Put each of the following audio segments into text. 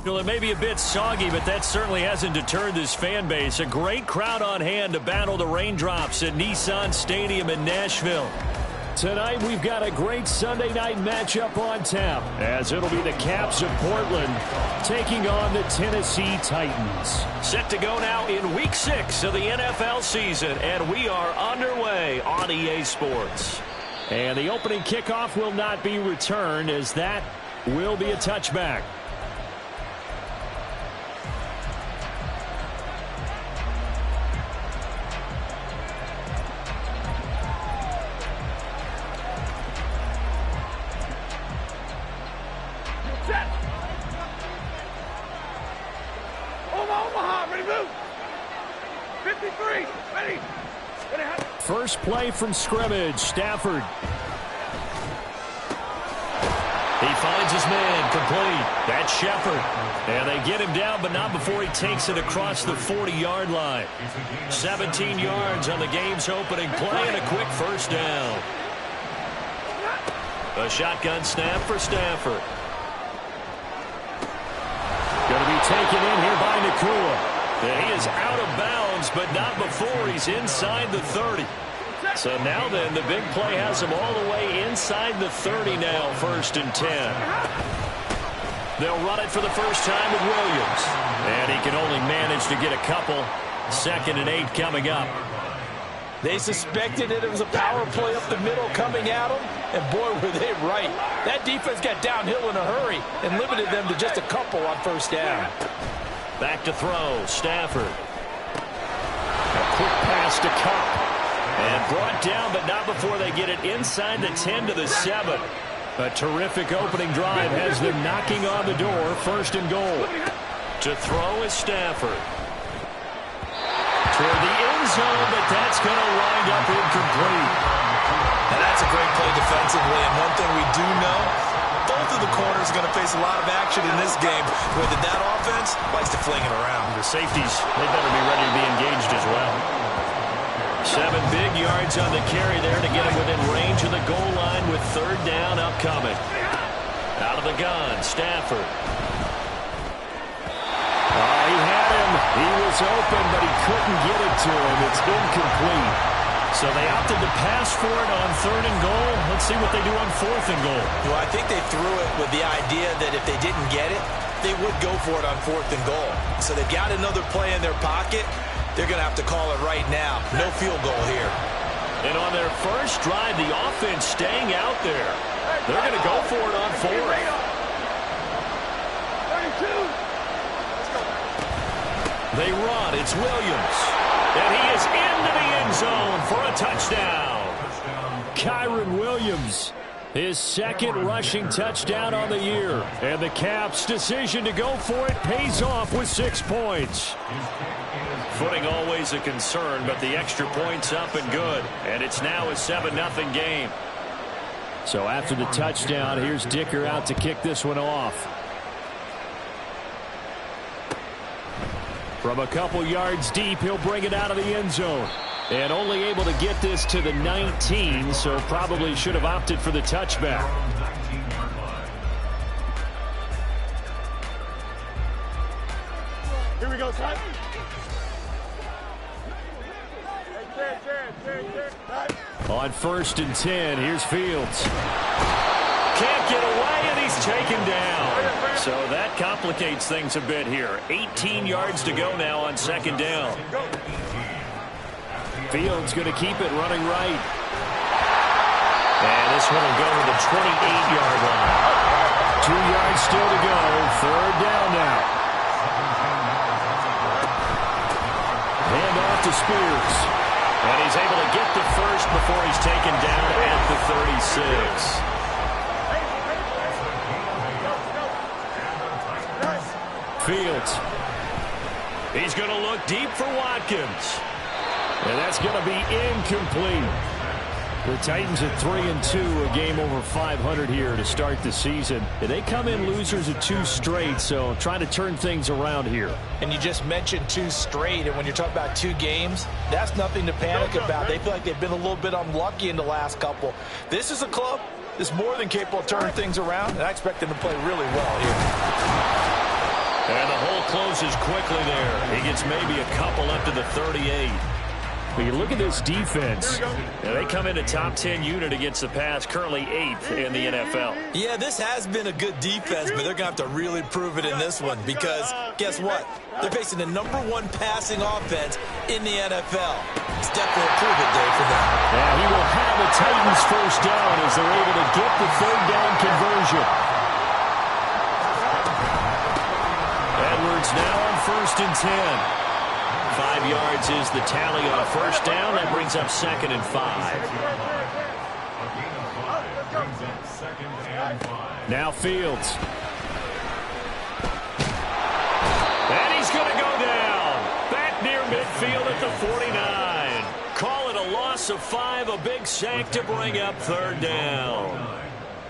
Well, it may be a bit soggy, but that certainly hasn't deterred this fan base. A great crowd on hand to battle the raindrops at Nissan Stadium in Nashville. Tonight, we've got a great Sunday night matchup on tap, as it'll be the Caps of Portland taking on the Tennessee Titans. Set to go now in Week 6 of the NFL season, and we are underway on EA Sports. And the opening kickoff will not be returned, as that will be a touchback. First play from scrimmage, Stafford. He finds his man, complete. That's Shepard. And they get him down, but not before he takes it across the 40-yard line. 17 yards on the game's opening play and a quick first down. A shotgun snap for Stafford. Going to be taken in here by Nakua. And he is out of bounds, but not before he's inside the 30. So now then, the big play has him all the way inside the 30 now, 1st and 10. They'll run it for the first time with Williams. And he can only manage to get a couple. 2nd and 8 coming up. They suspected it was a power play up the middle coming at them, and boy, were they right. That defense got downhill in a hurry and limited them to just a couple on first down. Back to throw, Stafford. A quick pass to Kupp. And brought down, but not before they get it inside the 10 to the 7. A terrific opening drive has them knocking on the door, 1st and goal. To throw is Stafford. Toward the end zone, but that's going to wind up incomplete. And that's a great play defensively, and one thing we do know, both of the corners are going to face a lot of action in this game, where that offense likes to fling it around. The safeties, they better be ready to be engaged as well. 7 big yards on the carry there to get him within range of the goal line with 3rd down upcoming. Out of the gun, Stafford. He had him. He was open, but he couldn't get it to him. It's incomplete. So they opted to pass for it on 3rd and goal. Let's see what they do on 4th and goal. Well, I think they threw it with the idea that if they didn't get it, they would go for it on 4th and goal. So they've got another play in their pocket. They're going to have to call it right now. No field goal here. And on their first drive, the offense staying out there. They're going to go for it on 4th. They run. It's Williams. And he is into the end zone for a touchdown. Kyren Williams, his 2nd rushing touchdown on the year. And the Caps' decision to go for it pays off with 6 points. Footing always a concern, but the extra point's up and good. And it's now a 7-0 game. So after the touchdown, here's Dicker out to kick this one off. From a couple yards deep, he'll bring it out of the end zone. And only able to get this to the 19, so probably should have opted for the touchback. Here we go, son. On 1st and 10, here's Fields. Can't get away, and he's taken down. So that complicates things a bit here. 18 yards to go now on 2nd down. Fields going to keep it running right. And this one will go to the 28-yard line. 2 yards still to go. 3rd down now. Hand off to Spears. And he's able to get the first before he's taken down at the 36. Fields. He's going to look deep for Watkins. And that's going to be incomplete. The Titans at 3-2, a game over 500 here to start the season. And they come in losers of 2 straight, so trying to turn things around here. And you just mentioned 2 straight, and when you're talking about 2 games, that's nothing to panic about. They feel like they've been a little bit unlucky in the last couple. This is a club that's more than capable of turning things around, and I expect them to play really well here. And the hole closes quickly there. He gets maybe a couple up to the 38. But you look at this defense. They come in a top 10 unit against the pass, currently 8th in the NFL. Yeah, this has been a good defense, but they're going to have to really prove it in this one because guess what? They're facing the #1 passing offense in the NFL. It's definitely a prove-it day for them. Yeah, he will have a Titans first down as they're able to get the third down conversion. Edwards now on 1st and 10. 5 yards is the tally on first down. That brings up 2nd and 5. Now Fields. And he's going to go down. Back near midfield at the 49. Call it a loss of 5, a big sack to bring up third down.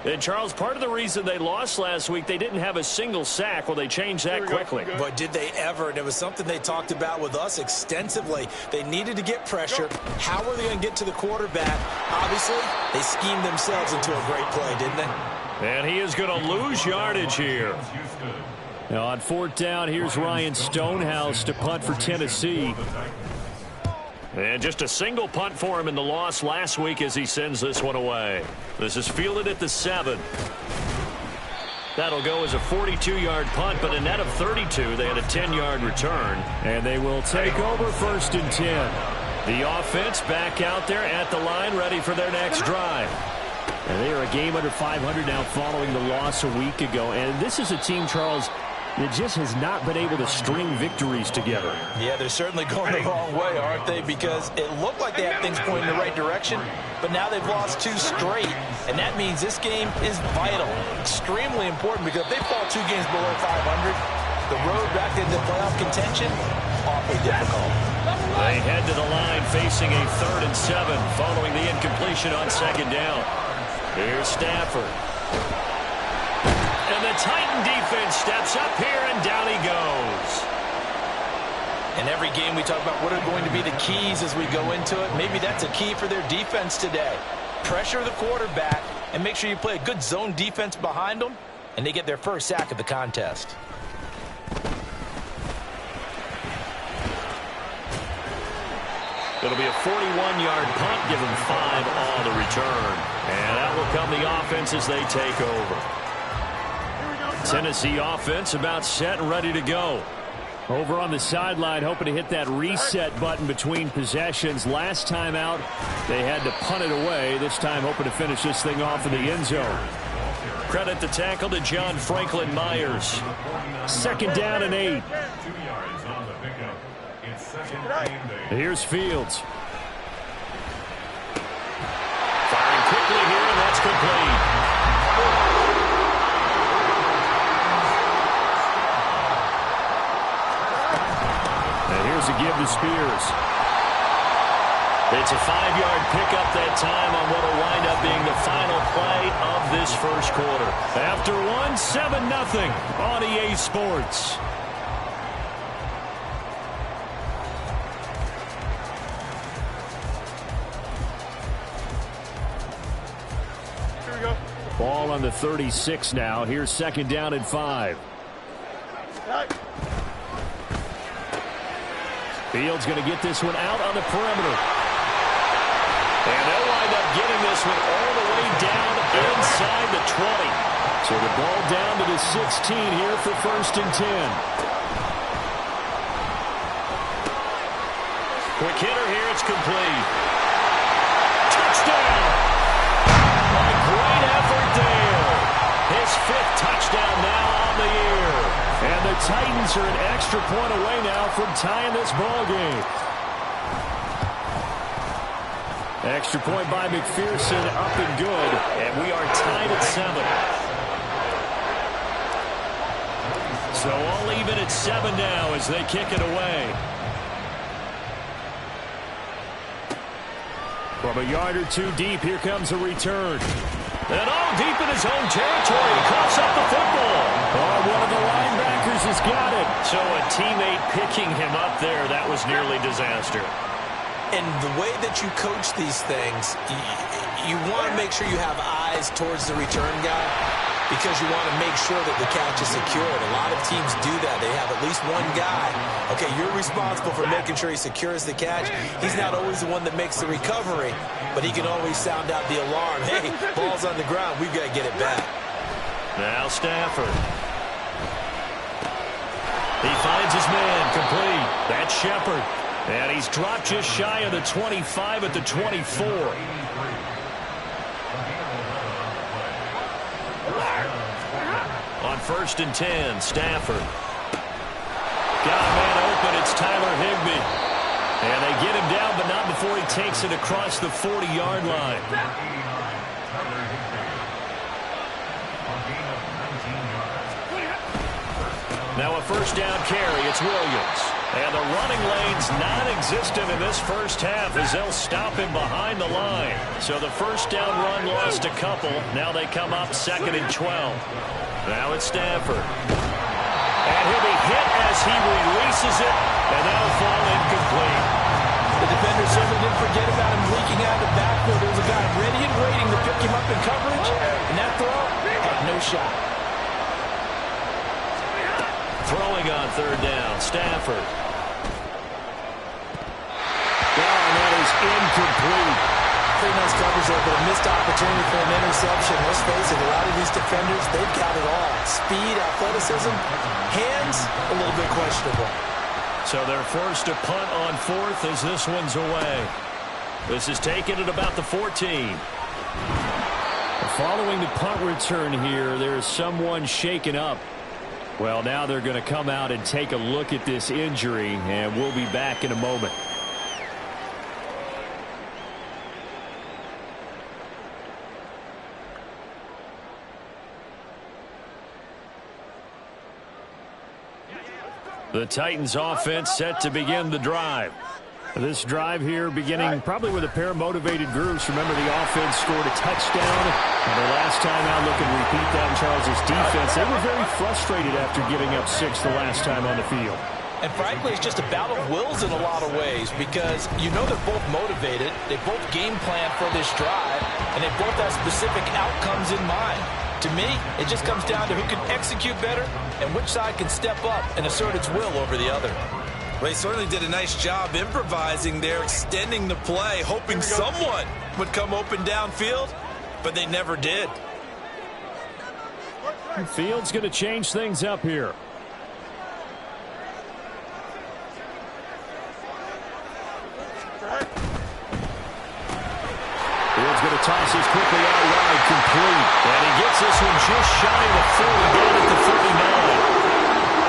And, Charles, part of the reason they lost last week, they didn't have a single sack. Well, they changed that quickly. But did they ever? And it was something they talked about with us extensively. They needed to get pressure. How were they going to get to the quarterback? Obviously, they schemed themselves into a great play, didn't they? And he is going to lose yardage here. Now on 4th down, here's Ryan Stonehouse to punt for Tennessee. And just a single punt for him in the loss last week as he sends this one away. This is fielded at the 7. That'll go as a 42-yard punt, but a net of 32. They had a 10-yard return. And they will take over 1st and 10. The offense back out there at the line, ready for their next drive. And they are a game under 500 now following the loss a week ago. And this is a team, Charles, that just has not been able to string victories together. Yeah, they're certainly going the wrong way, aren't they? Because it looked like they had things pointing in the right direction, but now they've lost 2 straight. And that means this game is vital, extremely important, because if they fall 2 games below 500, the road back into playoff contention, awfully difficult. They head to the line facing a 3rd and 7 following the incompletion on 2nd down. Here's Stafford. And the Titan defense steps up here, and down he goes. In every game we talk about what are going to be the keys as we go into it. Maybe that's a key for their defense today. Pressure the quarterback and make sure you play a good zone defense behind them, and they get their first sack of the contest. It'll be a 41-yard punt, give them 5 on the return. And that will come the offense as they take over. Tennessee offense about set and ready to go. Over on the sideline, hoping to hit that reset button between possessions. Last time out, they had to punt it away. This time, hoping to finish this thing off in the end zone. Credit the tackle to John Franklin Myers. 2nd down and 8. Here's Fields. Firing quickly here, and that's complete. To give to Spears. It's a 5-yard pickup that time on what will wind up being the final play of this first quarter. After 7-0 on EA Sports. Here we go. Ball on the 36 now. Here's 2nd down and 5. Fields going to get this one out on the perimeter. And they'll wind up getting this one all the way down inside the 20. So the ball down to the 16 here for 1st and 10. Quick hitter here, it's complete. Touchdown! A great effort there. His 5th touchdown now on the year. And the Titans are an extra point away now from tying this ball game. Extra point by McPherson, up and good. And we are tied at 7. So all even at 7 now as they kick it away. From a yard or 2 deep, here comes a return. And all deep in his own territory. He coughs up the football. Oh, one of the linebackers has got it. So a teammate picking him up there, that was nearly disaster. And the way that you coach these things, you want to make sure you have eyes towards the return guy. because you want to make sure that the catch is secured. A lot of teams do that. They have at least one guy. Okay, you're responsible for making sure he secures the catch. He's not always the one that makes the recovery, but he can always sound out the alarm. Hey, ball's on the ground. We've got to get it back. Now Stafford. He finds his man complete. That's Shepard. And he's dropped just shy of the 25 at the 24. On 1st and 10, Stafford. Got a man open. It's Tyler Higbee. And they get him down, but not before he takes it across the 40-yard line. Now a 1st down carry. It's Williams. And the running lane's non-existent in this first half as they'll stop him behind the line. So the 1st down run lost a couple. Now they come up 2nd and 12. Now it's Stafford. And he'll be hit as he releases it, and that'll fall incomplete. The defender certainly didn't forget about him leaking out of the backfield. There was a guy ready and waiting to pick him up in coverage, and that throw had no shot. Throwing on 3rd down, Stafford. And that is incomplete. Pretty nice coverage there, but a missed opportunity for an interception. Let's face it, a lot of these defenders, they've got it all. Speed, athleticism, hands, a little bit questionable. So they're forced to punt on 4th as this one's away. This is taken at about the 14. Following the punt return here, there is someone shaken up. Well, now they're going to come out and take a look at this injury, and we'll be back in a moment. The Titans offense set to begin the drive. This drive here beginning probably with a pair of motivated groups. Remember, the offense scored a touchdown. And the last time out, look and repeat that in Charles' defense. They were very frustrated after giving up 6 the last time on the field. And frankly, it's just a battle of wills in a lot of ways because you know they're both motivated. They both game plan for this drive, and they both have specific outcomes in mind. To me, it just comes down to who can execute better and which side can step up and assert its will over the other. Well, he certainly did a nice job improvising there, extending the play, hoping someone would come open downfield, but they never did. Fields going to change things up here. Fields going to toss this quickly out wide, complete. And he gets this one just shy of the 40, down at the 39.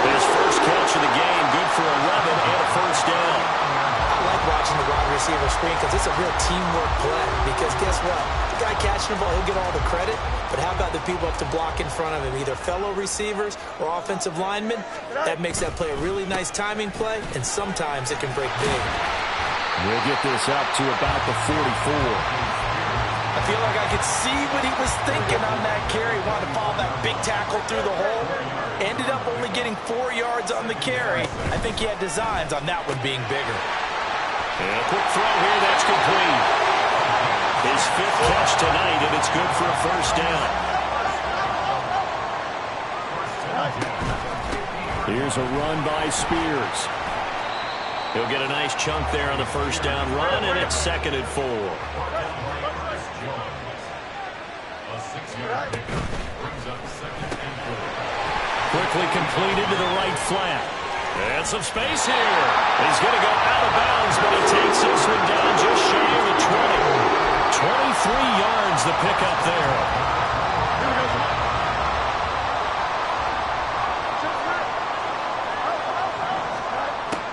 His first catch of the game, good for 11 and a 1st down. I like watching the wide receiver screen because it's a real teamwork play. Because guess what? The guy catching the ball, he'll get all the credit. But how about the people up to block in front of him, either fellow receivers or offensive linemen? That makes that play a really nice timing play, and sometimes it can break big. We'll get this up to about the 44. I feel like I could see what he was thinking on that carry. Wanted to follow that big tackle through the hole. Ended up only getting 4 yards on the carry. I think he had designs on that one being bigger. And a quick throw here, that's complete. His 5th catch tonight, and it's good for a 1st down. Here's a run by Spears. He'll get a nice chunk there on the 1st down run, and it's 2nd and 4. Quickly completed to the right flat. And some space here. He's going to go out of bounds, but he takes this one down just shy of the 20. 23 yards the pickup there.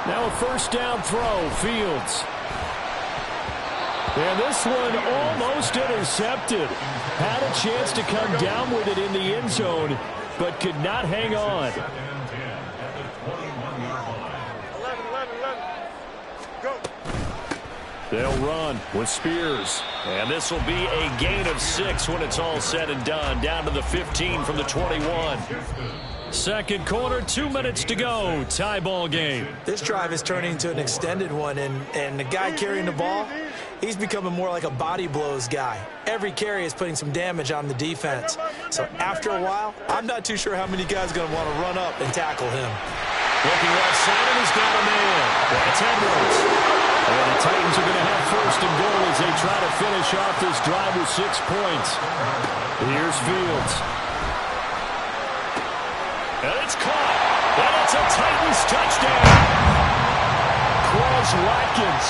Now a 1st down throw, Fields. And this one almost intercepted. Had a chance to come down with it in the end zone, but could not hang on. 11, go. They'll run with Spears. And this will be a gain of 6 when it's all said and done. Down to the 15 from the 21. Second quarter, 2 minutes to go. Tie ball game. This drive is turning into an extended one, and the guy carrying the ball, he's becoming more like a body blows guy. Every carry is putting some damage on the defense. So after a while, I'm not too sure how many guys are going to want to run up and tackle him. Looking left side, and he's got a man. That's Edwards. And the Titans are going to have first and goal as they try to finish off this drive with 6 points. Here's Fields. And it's caught. And it's a Titans touchdown. Quez Watkins.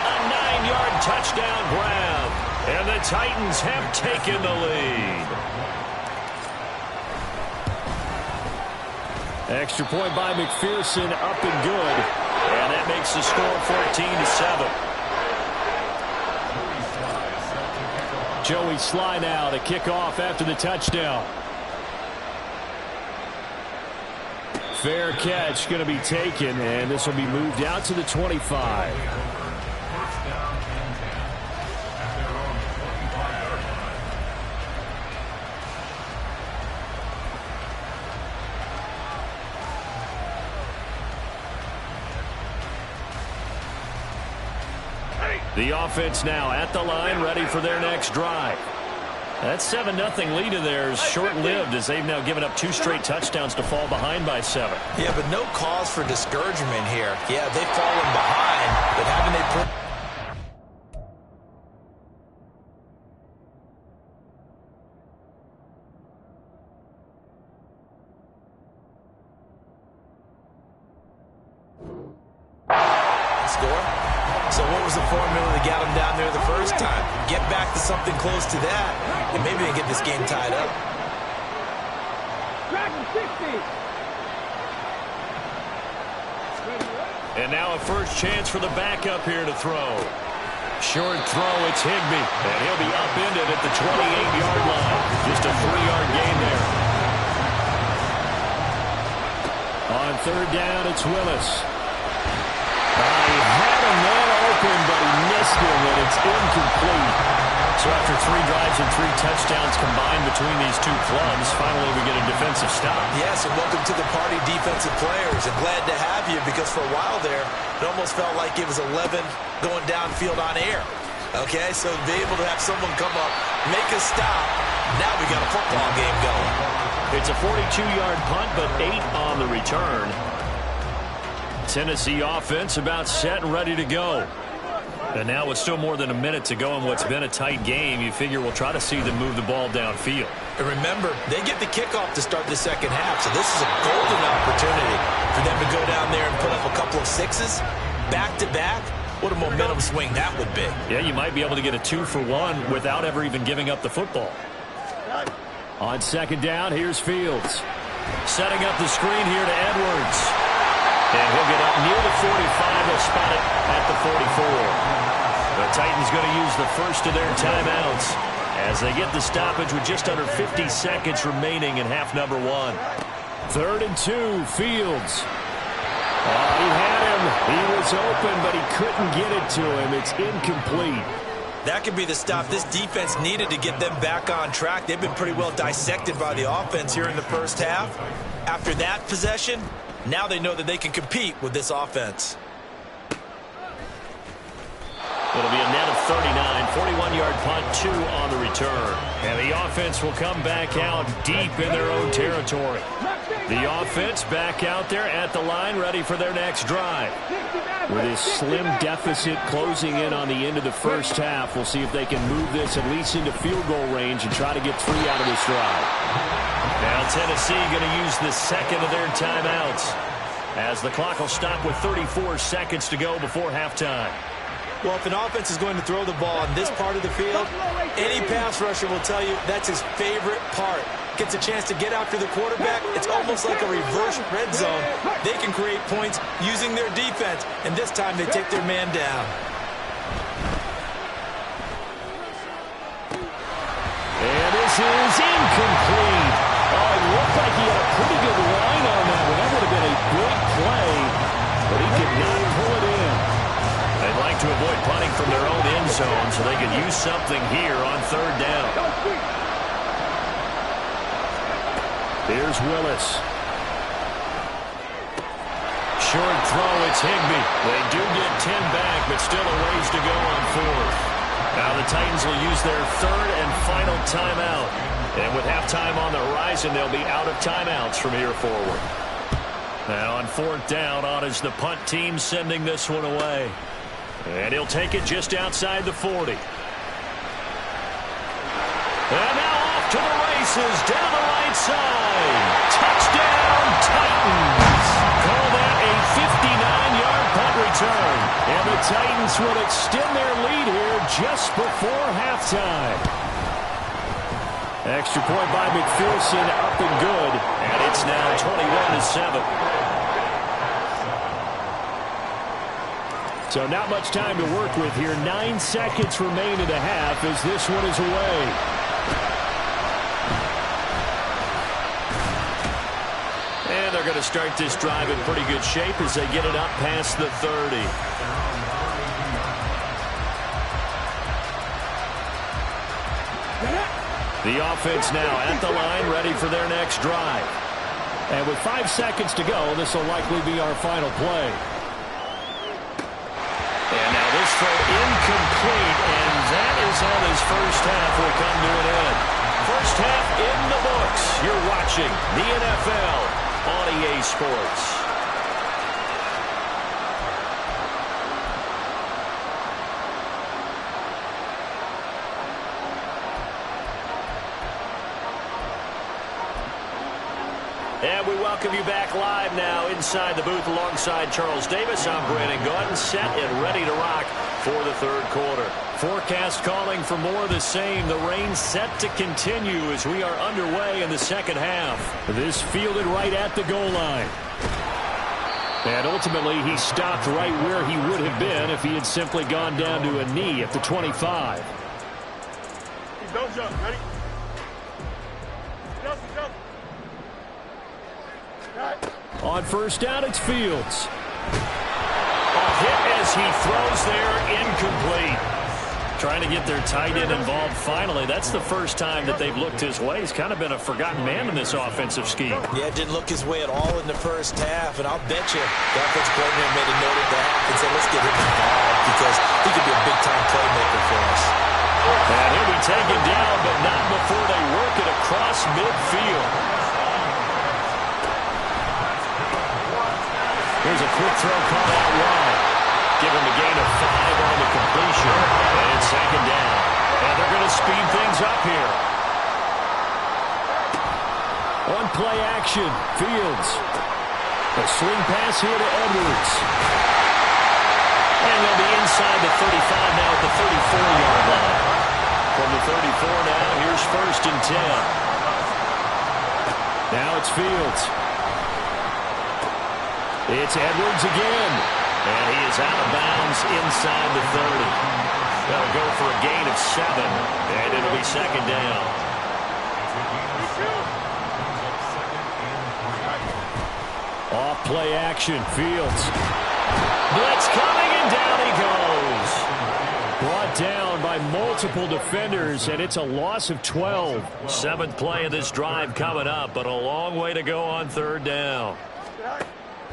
A 9-yard touchdown grab. And the Titans have taken the lead. Extra point by McPherson, up and good. And that makes the score 14-7. Joey Sly now to kick off after the touchdown. Fair catch going to be taken, and this will be moved out to the 25. The offense now at the line, ready for their next drive. That 7-0 lead of theirs short-lived as they've now given up 2 straight touchdowns to fall behind by 7. Yeah, but no cause for discouragement here. Yeah, they've fallen behind, but haven't they put... Score? So what was the formula that got them down there the first time? Get back to something close to that, and maybe they get this game tied up. And now a first chance for the backup here to throw. Short throw, it's Higbee. And he'll be upended at the 28-yard line. Just a 3-yard gain there. On third down, it's Willis. He had a man open, but he missed him, and it's incomplete. So after 3 drives and 3 touchdowns combined between these two clubs, finally we get a defensive stop. Yes, and welcome to the party, defensive players. And glad to have you, because for a while there, it almost felt like it was 11 going downfield on air. Okay, so to be able to have someone come up, make a stop, now we got a football game going. It's a 42-yard punt, but 8 on the return. Tennessee offense about set and ready to go. And now with still more than a minute to go in what's been a tight game, you figure we'll try to see them move the ball downfield. And remember, they get the kickoff to start the second half, so this is a golden opportunity for them to go down there and put up a couple of 6s back-to-back. What a momentum swing that would be. Yeah, you might be able to get a 2-for-1 without ever even giving up the football. On second down, here's Fields. Setting up the screen here to Edwards. And he'll get up near the 45. He'll spot it at the 44. The Titans going to use the first of their timeouts as they get the stoppage with just under 50 seconds remaining in half number 1. 3rd and 2, Fields. He had him. He was open, but he couldn't get it to him. It's incomplete. That could be the stop this defense needed to get them back on track. They've been pretty well dissected by the offense here in the first half. After that possession, now they know that they can compete with this offense. It'll be a net of 39, 41-yard punt, 2 on the return. And the offense will come back out deep in their own territory. The offense back out there at the line, ready for their next drive. With this slim deficit closing in on the end of the first half, we'll see if they can move this at least into field goal range and try to get 3 out of this drive. Now Tennessee going to use the second of their timeouts as the clock will stop with 34 seconds to go before halftime. Well, if an offense is going to throw the ball on this part of the field, any pass rusher will tell you that's his favorite part. Gets a chance to get after the quarterback. It's almost like a reverse red zone. They can create points using their defense, and this time they take their man down. And this is incomplete. Oh, it looked like he had a pretty good line on that one. That would have been a big play, but he could not pull it in. They'd like to avoid punting from their own end zone so they could use something here on 3rd down. Here's Willis. short throw, it's Higbee. They do get 10 back, but still a ways to go on fourth. Now the Titans will use their third and final timeout. And with halftime on the horizon, they'll be out of timeouts from here forward. Now on fourth down, on is the punt team sending this one away. And he'll take it just outside the 40. And now off to the races, down the right side. Touchdown, Titans. Call that a 59-yard punt return. And the Titans will extend their lead here just before halftime. Extra point by McPherson, up and good. And it's now 21-7. So not much time to work with here. 9 seconds remain in the half as this one is away. And they're going to start this drive in pretty good shape as they get it up past the 30. The offense now at the line, ready for their next drive. And with 5 seconds to go, this will likely be our final play. And now this throw incomplete, and that is how this first half will come to an end. First half in the books. You're watching the NFL on EA Sports. And we welcome you back live now inside the booth alongside Charles Davis. I'm Brandon Gaudin, set and ready to rock for the third quarter. Forecast calling for more of the same. The rain set to continue as we are underway in the second half. This fielded right at the goal line. And ultimately, he stopped right where he would have been if he had simply gone down to a knee at the 25. Don't jump. Ready? Jump. On first down, it's Fields. A hit as he throws there, incomplete. Trying to get their tight end involved finally. That's the first time that they've looked his way. He's kind of been a forgotten man in this offensive scheme. Yeah, didn't look his way at all in the first half, and I'll bet you the offensive coordinator made a note of that and said, let's get him involved because he could be a big-time playmaker for us. And he'll be taken down, but not before they work it across midfield. Here's a quick throw caught out wide. Give him a gain of 5 on the completion. And it's second down. And they're going to speed things up here. On play action, Fields. A swing pass here to Edwards. And they'll be inside the 35 now at the 34-yard line. From the 34 now, here's first and 10. Now it's Fields. It's Edwards again. And he is out of bounds inside the 30. They'll go for a gain of 7. And it'll be second down. Off play action. Fields. Blitz coming, and down he goes. Brought down by multiple defenders, and it's a loss of 12. 7th play of this drive coming up, but a long way to go on third down.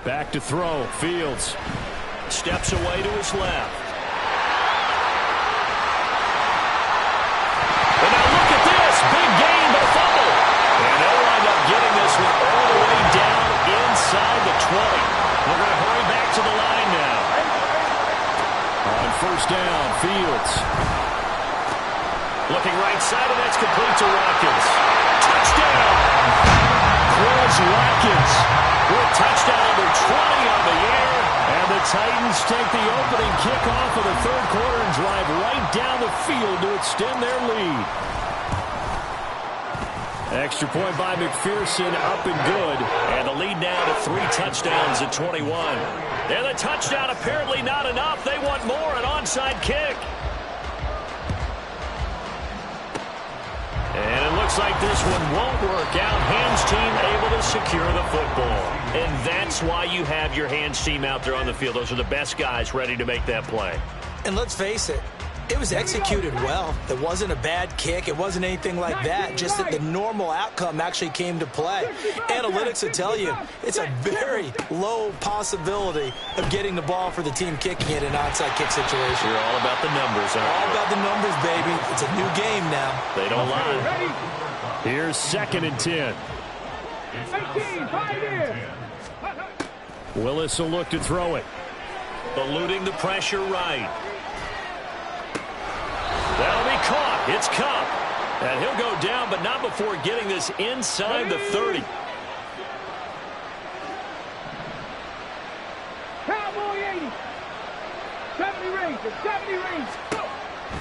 Back to throw. Fields steps away to his left. And now look at this. Big gain, but a fumble. And they'll wind up getting this one all the way down inside the 20. We're going to hurry back to the line now. On first down, Fields. Looking right side, and that's complete to Watkins. Touchdown! Quez Watkins with touchdown number 20 on the air. And the Titans take the opening kickoff of the third quarter and drive right down the field to extend their lead. Extra point by McPherson, up and good. And the lead now to 3 touchdowns at 21. And the touchdown apparently not enough. They want more, an onside kick. And it looks like this one won't work out. Hands team able to secure the football. And that's why you have your hands team out there on the field. Those are the best guys ready to make that play. And let's face it, It was executed well. It wasn't a bad kick. It wasn't anything like that. Just that the normal outcome actually came to play. Analytics will tell you it's a very low possibility of getting the ball for the team kicking it in an onside kick situation. You're all about the numbers, aren't you? All about the numbers, baby. It's a new game now. They don't lie. Here's 2nd and 10. Willis will look to throw it. Eluding the pressure right. That'll be caught. It's Kupp. And he'll go down, but not before getting this inside the 30. Cowboy 80. 70 rings. 70 rings.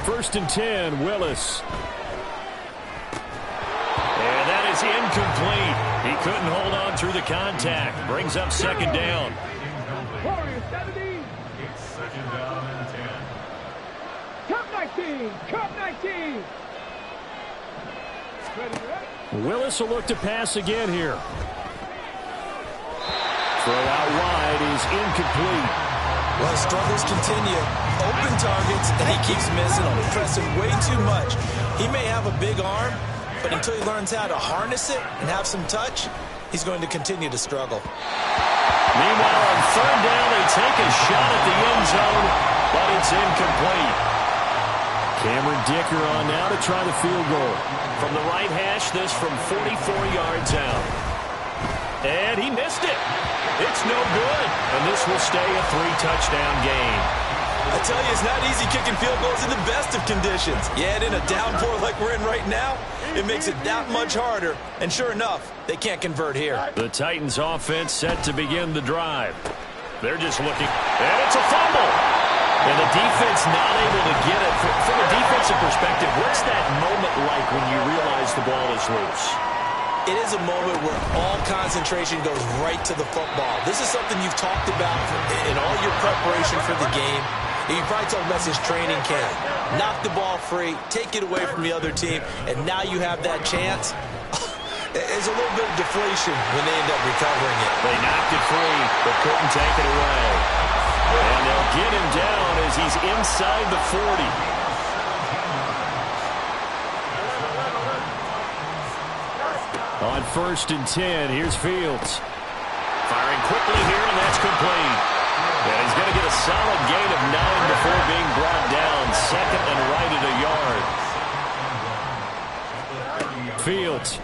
1st and 10, Willis. And that is incomplete. He couldn't hold on through the contact. Brings up 2nd down. Warriors 70. Cup 19. Cup 19. Willis will look to pass again here. Throw out wide is incomplete. Well, struggles continue. Open targets, and he keeps missing them. Pressing way too much. He may have a big arm, but until he learns how to harness it and have some touch, he's going to continue to struggle. Meanwhile, on 3rd down, they take a shot at the end zone, but it's incomplete. Cameron Dicker on now to try the field goal. From the right hash, this from 44 yards out. And he missed it. It's no good. And this will stay a 3-touchdown game. I tell you, it's not easy kicking field goals in the best of conditions. You add in a downpour like we're in right now, it makes it that much harder. And sure enough, they can't convert here. The Titans offense set to begin the drive. They're just looking. And it's a fumble. And the defense not able to get it. From a defensive perspective, what's that moment like when you realize the ball is loose? It is a moment where all concentration goes right to the football. This is something you've talked about in all your preparation for the game. And you probably talked about since training camp. Knock the ball free, take it away from the other team, and now you have that chance. There's a little bit of deflation when they end up recovering it. They knocked it free, but couldn't take it away. And they'll get him down as he's inside the 40. On 1st and 10, here's Fields. Firing quickly here, and that's complete. And he's going to get a solid gain of 9 before being brought down. 2nd and right at a yard. Fields.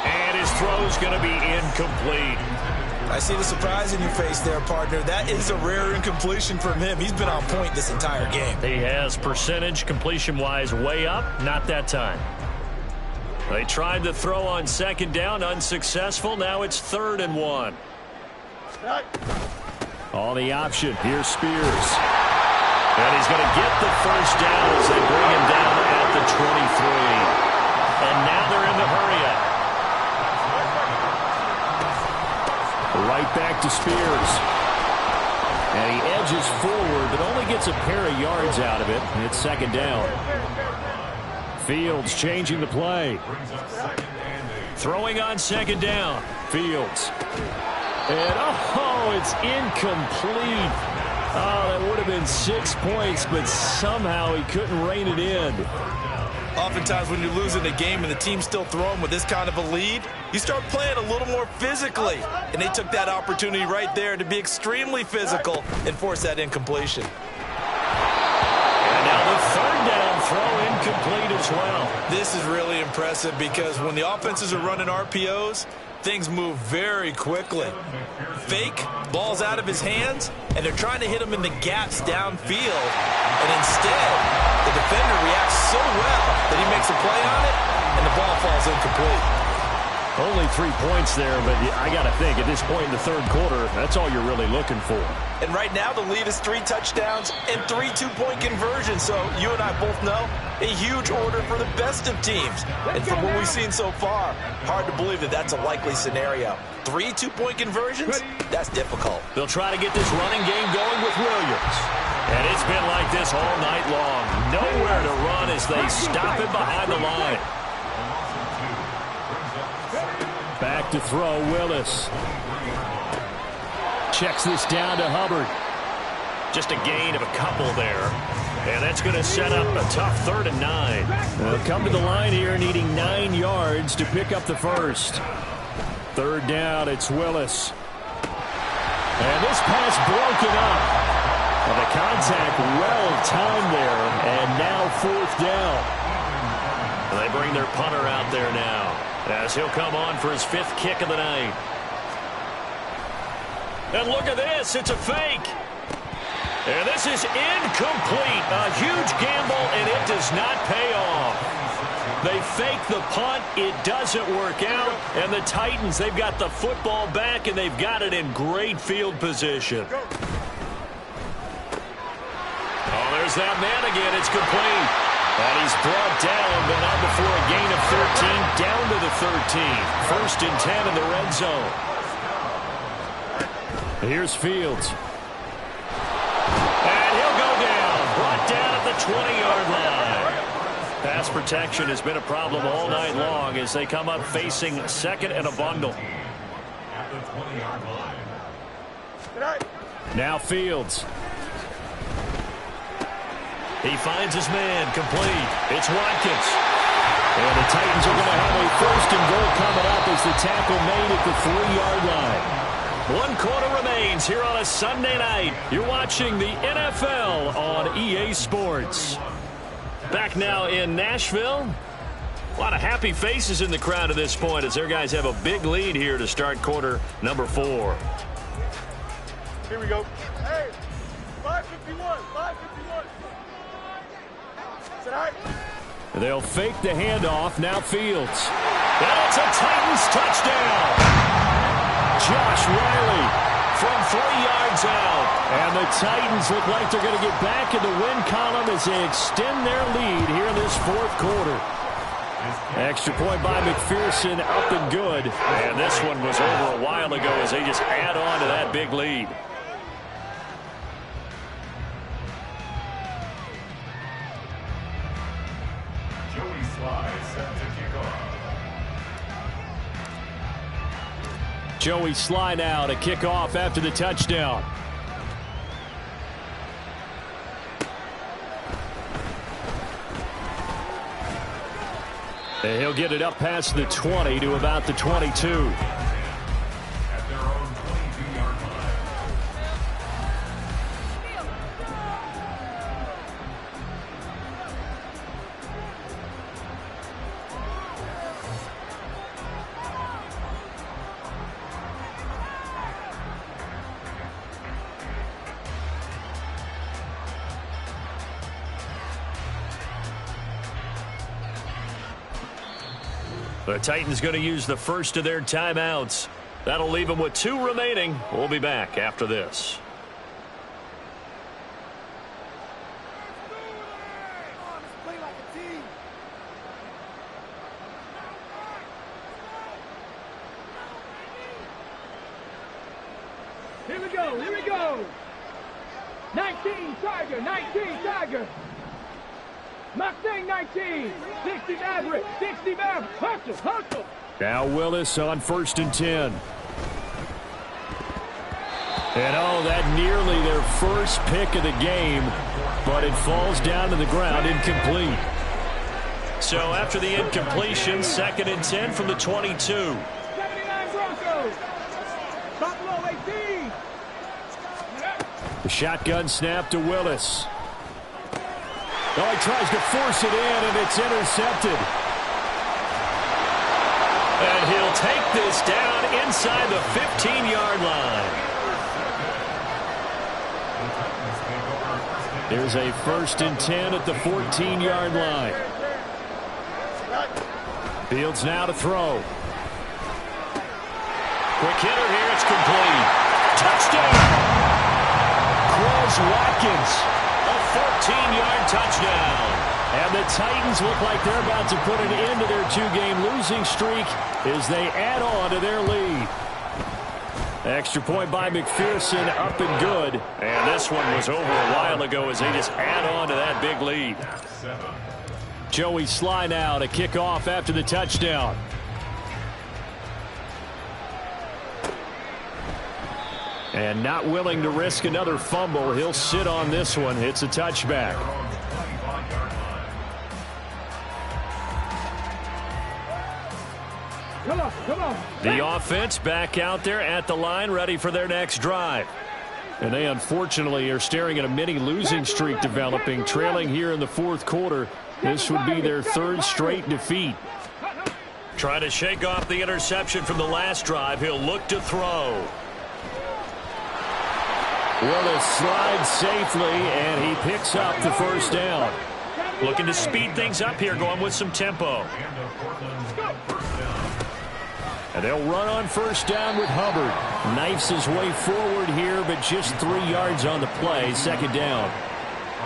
And his throw's going to be incomplete. I see the surprise in your face there, partner. That is a rare incompletion from him. He's been on point this entire game. He has percentage completion-wise way up. Not that time. They tried to throw on 2nd down, unsuccessful. Now it's 3rd and 1. On the option, here's Spears. And he's going to get the 1st down as they bring him down at the 23. And now they're in the hurry-up. Right back to Spears. And he edges forward, but only gets a pair of yards out of it. And it's 2nd down. Fields changing the play. Throwing on 2nd down. Fields. And, oh, it's incomplete. Oh, that would have been 6 points, but somehow he couldn't rein it in. Oftentimes when you're losing a game and the team's still throwing with this kind of a lead, you start playing a little more physically. And they took that opportunity right there to be extremely physical and force that incompletion. And now the 3rd down throw incomplete as well. This is really impressive because when the offenses are running RPOs, things move very quickly. Fake, ball's out of his hands, and they're trying to hit him in the gaps downfield. And instead, the defender reacts so well that he makes a play on it, and the ball falls incomplete. Only 3 points there, but I got to think at this point in the 3rd quarter, that's all you're really looking for. And right now, the lead is 3 touchdowns and 3 two-point conversions. So you and I both know a huge order for the best of teams. And from what we've seen so far, hard to believe that that's a likely scenario. 3 two-point conversions? That's difficult. They'll try to get this running game going with Williams. And it's been like this all night long. Nowhere to run as they stop it behind the line. Back to throw, Willis. Checks this down to Hubbard. Just a gain of a couple there. And that's going to set up a tough 3rd and 9. They'll come to the line here needing 9 yards to pick up the first. 3rd down, it's Willis. And this pass broken up. And the contact well-timed there. And now 4th down. And they bring their punter out there now as he'll come on for his 5th kick of the night. And look at this. It's a fake. And this is incomplete. A huge gamble, and it does not pay off. They fake the punt. It doesn't work out. And the Titans, they've got the football back, and they've got it in great field position. Oh, there's that man again. It's complete. And he's brought down, but not before a gain of 13, down to the 13. 1st and 10 in the red zone. Here's Fields. And he'll go down. Brought down at the 20-yard line. Pass protection has been a problem all night long as they come up facing 2nd and a bundle. Now Fields. He finds his man, complete. It's Watkins. And the Titans are going to have a 1st and goal coming up as the tackle made at the 3-yard line. 1 quarter remains here on a Sunday night. You're watching the NFL on EA Sports. Back now in Nashville. A lot of happy faces in the crowd at this point as their guys have a big lead here to start quarter number 4. Here we go. Hey, 551, 551. They'll fake the handoff. Now Fields. That's a Titans touchdown. Josh Riley from 3 yards out. And the Titans look like they're going to get back in the win column as they extend their lead here in this 4th quarter. Extra point by McPherson, up and good. And this one was over a while ago as they just add on to that big lead. Joey Sly now to kick off after the touchdown. And he'll get it up past the 20 to about the 22. The Titans going to use the first of their timeouts. That'll leave them with 2 remaining. We'll be back after this. Here we go, here we go. 19 Tiger, 19 Tiger. Mustang 19, 60 Maverick, 60 Maverick, hustle, hustle. Now Willis on 1st and 10. And oh, that nearly their first pick of the game, but it falls down to the ground, incomplete. So after the incompletion, 2nd and 10 from the 22. 79 Broncos, Buffalo 18. The shotgun snap to Willis. Oh, he tries to force it in, and it's intercepted. And he'll take this down inside the 15-yard line. There's a 1st and 10 at the 14-yard line. Fields now to throw. Quick hitter here, it's complete. Touchdown! Quez Watkins. A 14-yard touchdown. And the Titans look like they're about to put an end to their 2-game losing streak as they add on to their lead. Extra point by McPherson, up and good. And this one was over a while ago as they just add on to that big lead. Joey Sly now to kick off after the touchdown. And not willing to risk another fumble. He'll sit on this one. It's a touchback. Come on. The offense back out there at the line, ready for their next drive. And they unfortunately are staring at a mini losing streak developing, trailing here in the fourth quarter. This would be their third straight defeat. Trying to shake off the interception from the last drive. He'll look to throw. Willis slides safely, and he picks up the first down. Looking to speed things up here, going with some tempo. And they'll run on first down with Hubbard. Knifes his way forward here, but just 3 yards on the play. Second down.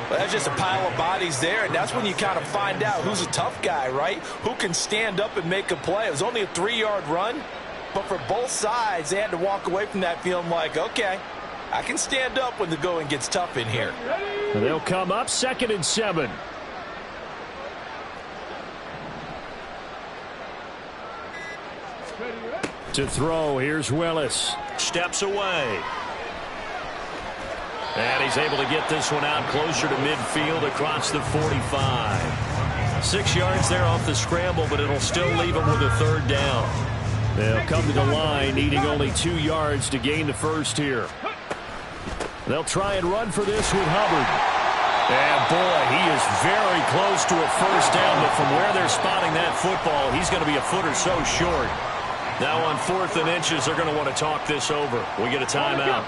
Well, that's just a pile of bodies there, and that's when you kind of find out who's a tough guy, right? Who can stand up and make a play. It was only a 3-yard run, but for both sides, they had to walk away from that feeling like, okay, I can stand up when the going gets tough in here. And they'll come up 2nd and 7. To throw, here's Willis. Steps away. And he's able to get this one out closer to midfield across the 45. 6 yards there off the scramble, but it'll still leave him with a third down. They'll come to the line, needing only 2 yards to gain the first here. They'll try and run for this with Hubbard. And boy, he is very close to a first down, but from where they're spotting that football, he's going to be a foot or so short. Now on 4th and inches, they're going to want to talk this over. We get a timeout.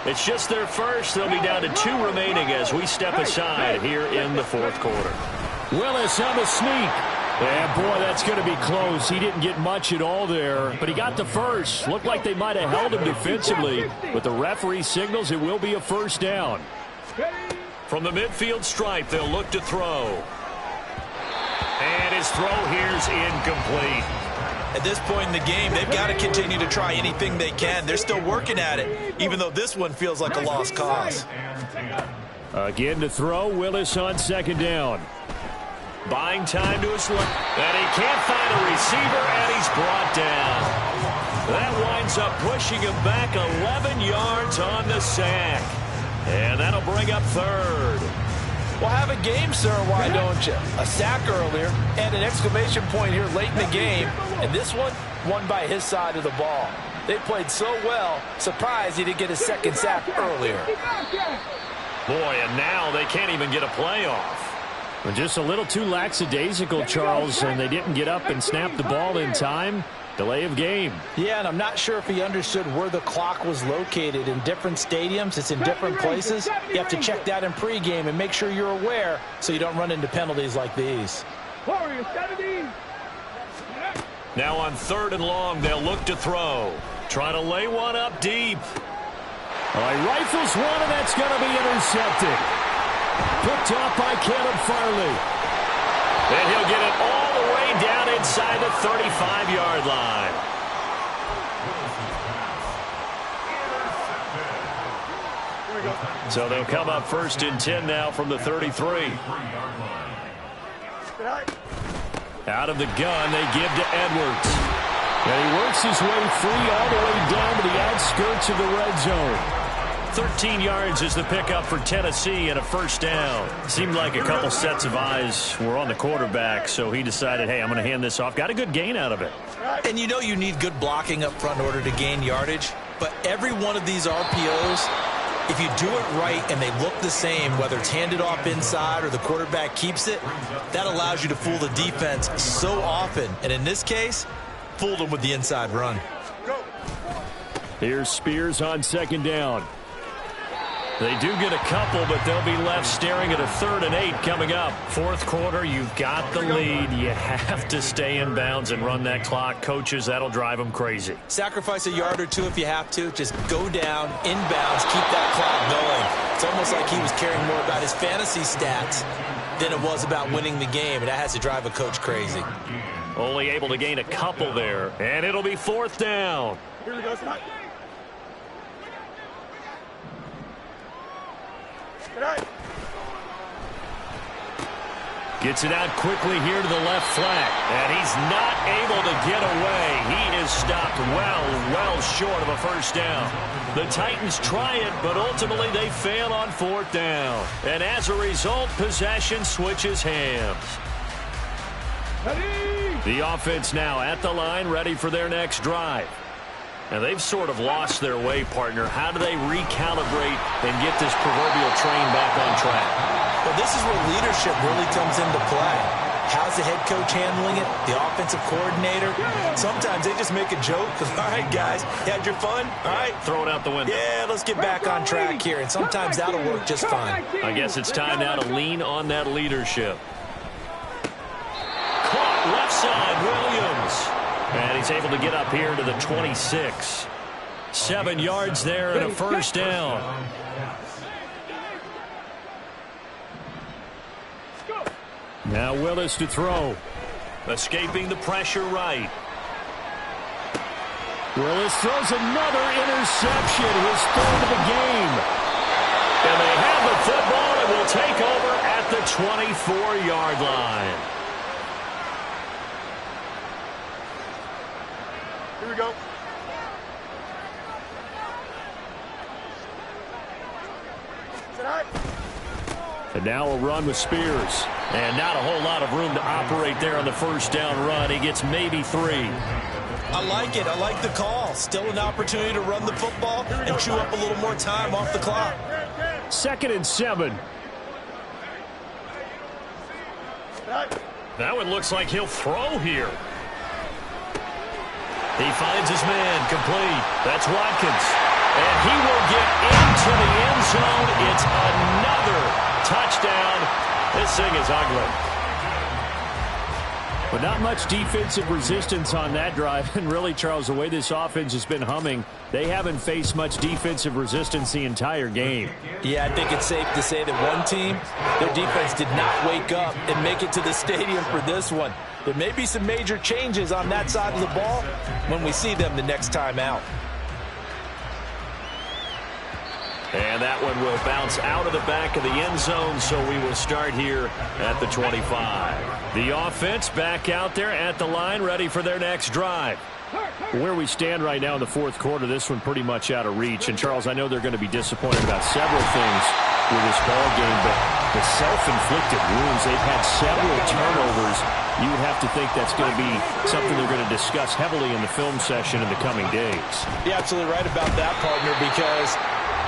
It's just their first. They'll be down to 2 remaining as we step aside here in the fourth quarter. Willis on the sneak. And boy, that's going to be close. He didn't get much at all there, but he got the first. Looked like they might have held him defensively, but the referee signals it will be a first down. From the midfield stripe, they'll look to throw. And his throw here's incomplete. At this point in the game, they've got to continue to try anything they can. They're still working at it, even though this one feels like a lost cause. Again to throw, Willis on second down. Buying time to his left, and he can't find a receiver, and he's brought down. That winds up pushing him back 11 yards on the sack. And that'll bring up third. Well, have a game, sir, why don't you? A sack earlier and an exclamation point here late in the game. And this one, won by his side of the ball. They played so well, surprised he didn't get a second sack earlier. Boy, and now they can't even get a playoff. Just a little too lackadaisical, Charles, and they didn't get up and snap the ball in time. Delay of game. Yeah, and I'm not sure if he understood where the clock was located. In different stadiums, it's in different places. You have to check that in pregame and make sure you're aware so you don't run into penalties like these. Now on 3rd and long, they'll look to throw. Try to lay one up deep. All right, rifles one, and that's going to be intercepted. Picked off by Caleb Farley. And he'll get it all the way down inside the 35-yard line. So they'll come up 1st and 10 now from the 33. Out of the gun, they give to Edwards. And he works his way free all the way down to the outskirts of the red zone. 13 yards is the pickup for Tennessee and a first down. Seemed like a couple sets of eyes were on the quarterback, so he decided, hey, I'm going to hand this off. Got a good gain out of it. And you know you need good blocking up front in order to gain yardage, but every one of these RPOs, if you do it right and they look the same, whether it's handed off inside or the quarterback keeps it, that allows you to fool the defense so often. And in this case, fooled them with the inside run. Here's Spears on second down. They do get a couple, but they'll be left staring at a 3rd and 8 coming up. Fourth quarter, you've got the lead. You have to stay in bounds and run that clock. Coaches, that'll drive them crazy. Sacrifice a yard or two if you have to. Just go down, inbounds, keep that clock going. It's almost like he was caring more about his fantasy stats than it was about winning the game, and that has to drive a coach crazy. Only able to gain a couple there, and it'll be 4th down. Here we go, Scott. Gets it out quickly here to the left flank. And he's not able to get away. He is stopped well short of a first down. The Titans try it, but ultimately they fail on fourth down. And as a result, possession switches hands. The offense now at the line, ready for their next drive. Now, they've sort of lost their way, partner. How do they recalibrate and get this proverbial train back on track? Well, this is where leadership really comes into play. How's the head coach handling it? The offensive coordinator? Sometimes they just make a joke. All right, guys, you had your fun? All right. Throw it out the window. Yeah, let's get back on track here. And sometimes that'll work just fine. I guess it's time now to lean on that leadership. Caught left side, Williams. And he's able to get up here to the 26. 7 yards there and a first down. Now Willis to throw. Escaping the pressure right. Willis throws another interception, his third of the game. And they have the football and will take over at the 24-yard line. Here we go. And now a run with Spears. And not a whole lot of room to operate there on the first down run. He gets maybe 3. I like it. I like the call. Still an opportunity to run the football and chew up a little more time off the clock. 2nd and 7. That one looks like he'll throw here. He finds his man complete. That's Watkins. And he will get into the end zone. It's another touchdown. This thing is ugly. But not much defensive resistance on that drive. And really, Charles, the way this offense has been humming, they haven't faced much defensive resistance the entire game. Yeah, I think it's safe to say that one team, their defense did not wake up and make it to the stadium for this one. There may be some major changes on that side of the ball when we see them the next time out. And that one will bounce out of the back of the end zone, so we will start here at the 25. The offense back out there at the line, ready for their next drive. Where we stand right now in the fourth quarter, this one pretty much out of reach. And, Charles, I know they're going to be disappointed about several things with this ball game, but the self-inflicted wounds, they've had several turnovers. You would have to think that's going to be something they're going to discuss heavily in the film session in the coming days. You're absolutely right about that, partner, because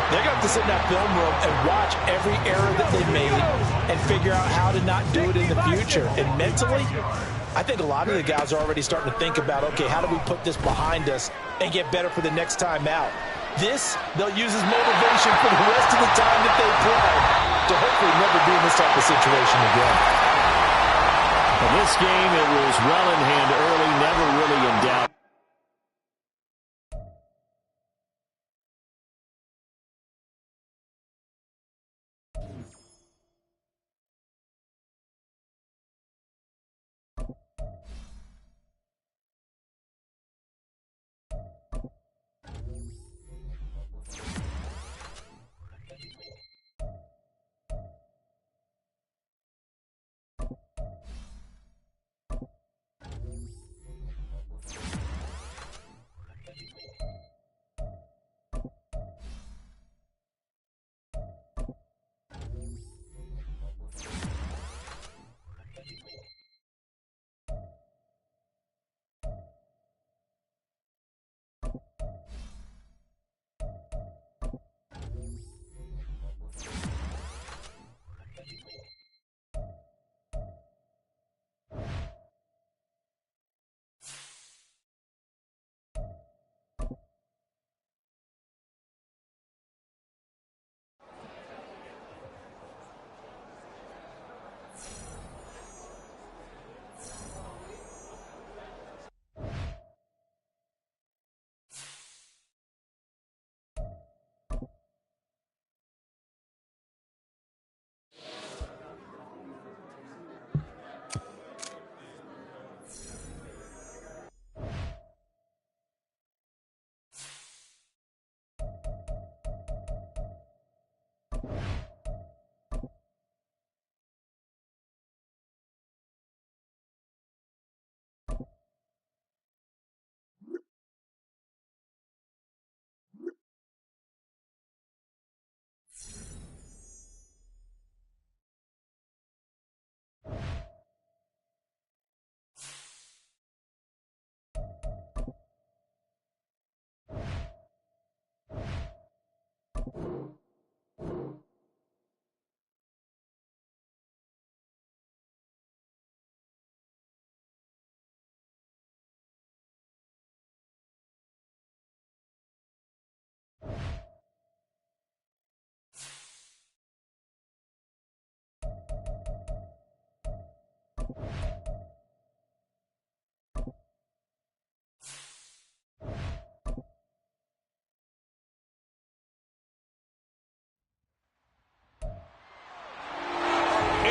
they're going to have to sit in that film room and watch every error that they made and figure out how to not do it in the future. And mentally, I think a lot of the guys are already starting to think about, okay, how do we put this behind us and get better for the next time out? This, they'll use as motivation for the rest of the time that they play to hopefully never be in this type of situation again. In this game, it was well in hand early, never really in doubt.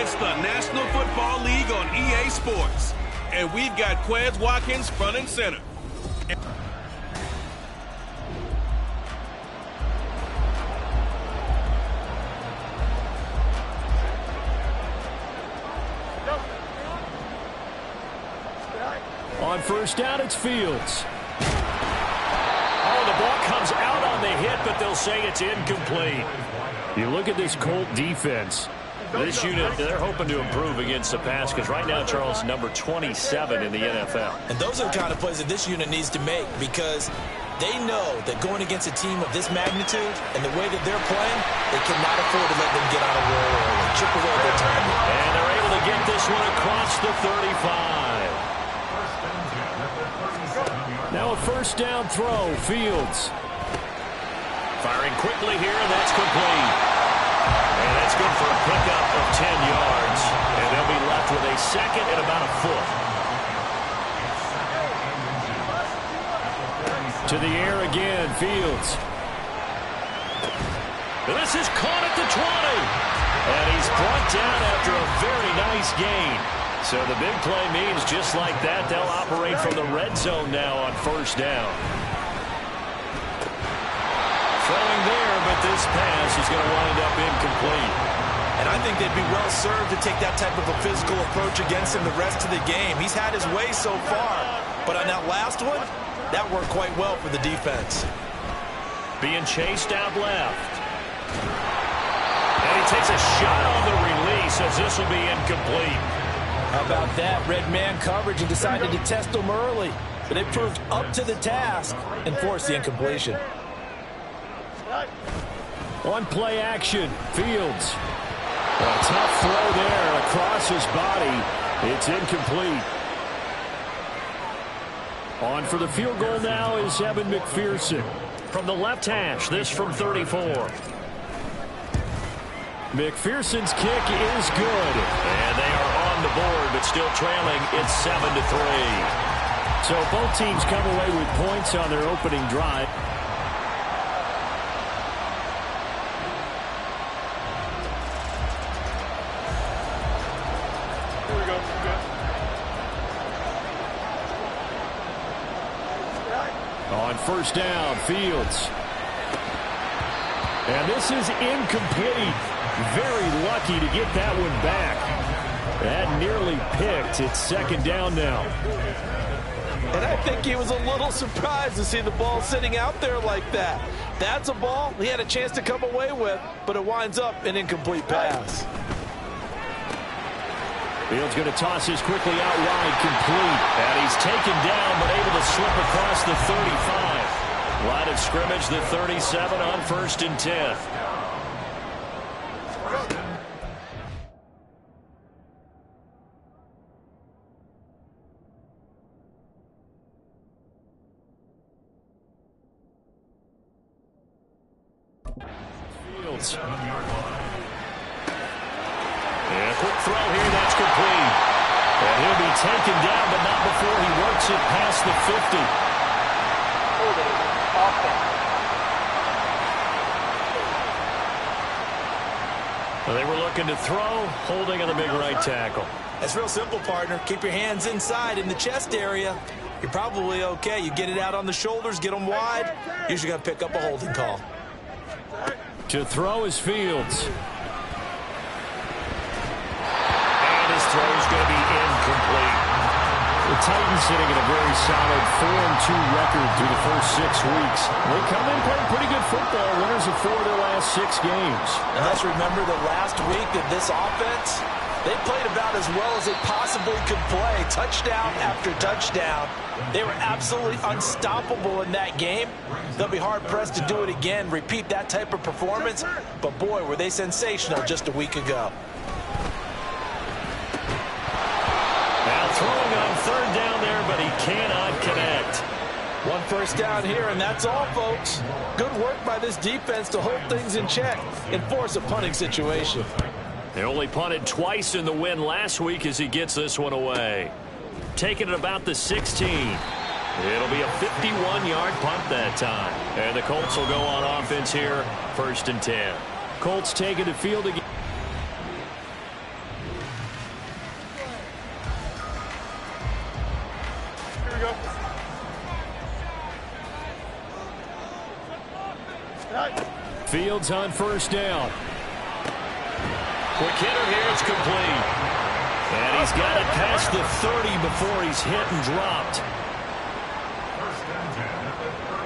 It's the National Football League on EA Sports. And we've got Quez Watkins front and center. On first down, it's Fields. Oh, the ball comes out on the hit, but they'll say it's incomplete. You look at this Colt defense. This unit, they're hoping to improve against the pass because right now, Charles, number 27 in the NFL. And those are the kind of plays that this unit needs to make because they know that going against a team of this magnitude and the way that they're playing, they cannot afford to let them get on a roll or chip away at their time. And they're able to get this one across the 35. Now a first down throw, Fields. Firing quickly here, and that's complete. And that's good for a pickup of 10 yards. And they'll be left with a second and about a foot. To the air again, Fields. This is caught at the 20. And he's brought down after a very nice gain. So the big play means just like that, they'll operate from the red zone now on first down. Throwing there, but this pass is going to wind up incomplete. And I think they'd be well served to take that type of a physical approach against him the rest of the game. He's had his way so far, but on that last one, that worked quite well for the defense. Being chased out left. And he takes a shot on the release as this will be incomplete. How about that? Red man coverage and decided to test them early. But they proved up to the task and forced the incompletion. On play action, Fields. A tough throw there across his body. It's incomplete. On for the field goal now is Evan McPherson. From the left hash, this from 34. McPherson's kick is good. And they are on the board, but still trailing. It's 7-3. So both teams come away with points on their opening drive. Here we go. On first down, Fields. And this is incomplete. Very lucky to get that one back. That nearly picked. It's second down now. And I think he was a little surprised to see the ball sitting out there like that. That's a ball he had a chance to come away with, but it winds up an incomplete pass. Fields going to toss this quickly out wide, complete. And he's taken down, but able to slip across the 35. Line of scrimmage, the 37 on 1st and 10. Fields. And a quick throw here, that's complete. And he'll be taken down, but not before he works it past the 50. Well, they were looking to throw, holding on the big right tackle. That's real simple, partner. Keep your hands inside in the chest area. You're probably okay. You get it out on the shoulders, get them wide. Usually going to pick up a holding call. To throw is Fields. And his throw is going to be incomplete. The Titans sitting at a very solid 4-2 record through the first 6 weeks. They come in playing pretty good football, winners of 4 of their last 6 games. And let's remember that last week that this offense, they played about as well as they possibly could play. Touchdown after touchdown. They were absolutely unstoppable in that game. They'll be hard-pressed to do it again, repeat that type of performance. But, boy, were they sensational just a week ago. Now throwing on 3rd down there, but he cannot connect. One first down here, and that's all, folks. Good work by this defense to hold things in check and force a punting situation. They only punted twice in the win last week as he gets this one away. Taking it about the 16. It'll be a 51-yard punt that time. And the Colts will go on offense here, 1st and 10. Colts taking the field again. Fields on first down. Quick hitter here, it's complete. And he's got it past the 30 before he's hit and dropped.